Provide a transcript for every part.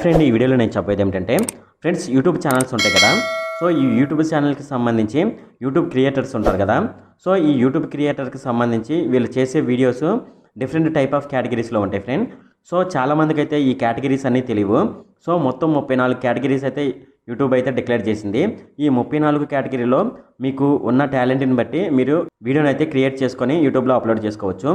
Friend, ఈ వీడియోలో నేను చెప్పేది ఏంటంటే ఫ్రెండ్స్, యూట్యూబ్ ఛానల్స్ ఉంటాయి కదా. సో ఈ యూట్యూబ్ ఛానల్కి సంబంధించి యూట్యూబ్ క్రియేటర్స్ ఉంటారు కదా. సో ఈ యూట్యూబ్ క్రియేటర్కి సంబంధించి వీళ్ళు చేసే వీడియోస్ డిఫరెంట్ టైప్ ఆఫ్ కేటగిరీస్లో ఉంటాయి ఫ్రెండ్. సో చాలామందికి అయితే ఈ కేటగిరీస్ అన్నీ తెలియవు. సో మొత్తం 34 కేటగిరీస్ అయితే యూట్యూబ్ అయితే డిక్లేర్ చేసింది. ఈ 34 కేటగిరీలో మీకు ఉన్న టాలెంట్ని బట్టి మీరు వీడియోని అయితే క్రియేట్ చేసుకొని యూట్యూబ్లో అప్లోడ్ చేసుకోవచ్చు.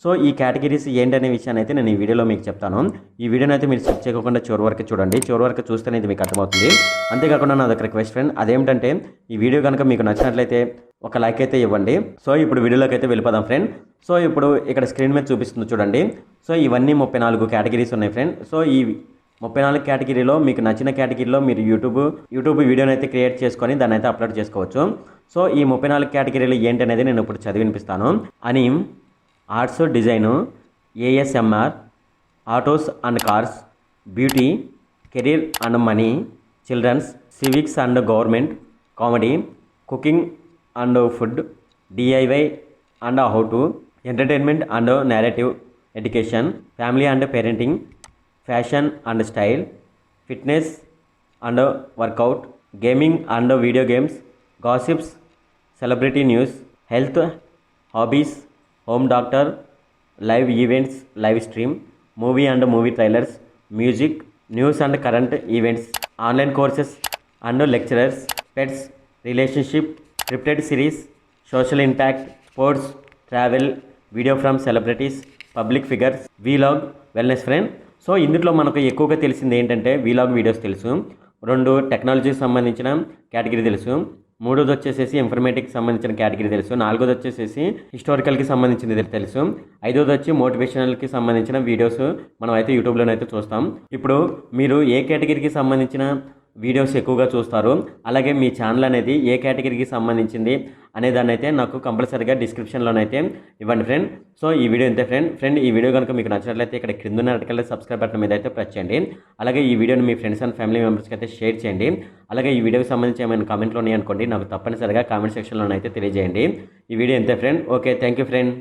సో ఈ కేటగిరీస్ ఏంటనే విషయాన్ని అయితే నేను ఈ వీడియోలో మీకు చెప్తాను. ఈ వీడియోని అయితే మీరు స్కిప్ చేయకుండా చివరి వరకు చూడండి. చివరి వరకు చూస్తేనే ఇది మీకు అర్థమవుతుంది. అంతేకాకుండా నా దగ్గర రిక్వెస్ట్ ఫ్రెండ్, అదేమిటంటే ఈ వీడియో కనుక మీకు నచ్చినట్లయితే ఒక లైక్ అయితే ఇవ్వండి. సో ఇప్పుడు వీడియోలోకి అయితే వెళ్ళిపోదాం ఫ్రెండ్. సో ఇప్పుడు ఇక్కడ స్క్రీన్ మీద చూపిస్తుంది చూడండి. సో ఇవన్నీ 34 కేటగిరీస్ ఉన్నాయి ఫ్రెండ్. సో ఈ 34 కేటగిరీలో మీకు నచ్చిన కేటగిరీలో మీరు యూట్యూబ్ వీడియోని అయితే క్రియేట్ చేసుకొని దాన్ని అయితే అప్లోడ్ చేసుకోవచ్చు. సో ఈ 34 కేటగిరీలు ఏంటనేది నేను ఇప్పుడు చదివి వినిపిస్తాను. Anime, arts design, ASMR, autos and cars, beauty, career and money, children's, civics and government, comedy, cooking and food, DIY and how to, entertainment and narrative, education, family and parenting, fashion and style, fitness and workout, gaming and video games, gossips, celebrity news, health, hobbies, home doctor, live events, live stream, movie and movie trailers, music, news and current events, online courses and lecturers, pets, relationship, scripted series, social impact, sports, travel, video from celebrities, public figures, vlog, wellness friend. So ఇందులో మనకు ఎక్కువగా తెలిసింది ఏంటంటే vlog videos తెలుసు, 2 టెక్నాలజీకి సంబంధించిన category తెలుసు, 3ది వచ్చేసేసి ఇన్ఫర్మేటిక్కి సంబంధించిన కేటగిరీ తెలుసు, 4ది వచ్చేసేసి హిస్టారికల్కి సంబంధించింది తెలుసు, 5ది వచ్చి మోటివేషనల్కి సంబంధించిన వీడియోస్ మనం అయితే యూట్యూబ్లోనైతే చూస్తాం. ఇప్పుడు మీరు ఏ కేటగిరీకి సంబంధించిన వీడియోస్ ఎక్కువగా చూస్తారు, అలాగే మీ ఛానల్ అనేది ఏ కేటగిరీకి సంబంధించింది అనేదాన్ని అయితే నాకు కంపల్సరీగా డిస్క్రిప్షన్లోనైతే ఇవ్వండి ఫ్రెండ్. సో ఈ వీడియో ఇంతే ఫ్రెండ్. ఈ వీడియో కనుక మీకు నచ్చినట్లయితే ఇక్కడ క్రింద ఉన్న సబ్స్క్రైబ్ బటన్ మీద అయితే ప్రెస్ చేయండి. అలాగే ఈ వీడియోని మీ ఫ్రెండ్స్ అండ్ ఫ్యామిలీ మెంబర్స్కి అయితే షేర్ చేయండి. అలాగే ఈ వీడియోకి సంబంధించి ఏమైనా కామెంట్లు ఉన్నాయనుకోండి, నాకు తప్పనిసరిగా కామెంట్ సెక్షన్లోనైతే తెలియజేయండి. ఈ వీడియో ఇంతే friend. Okay, thank you friend.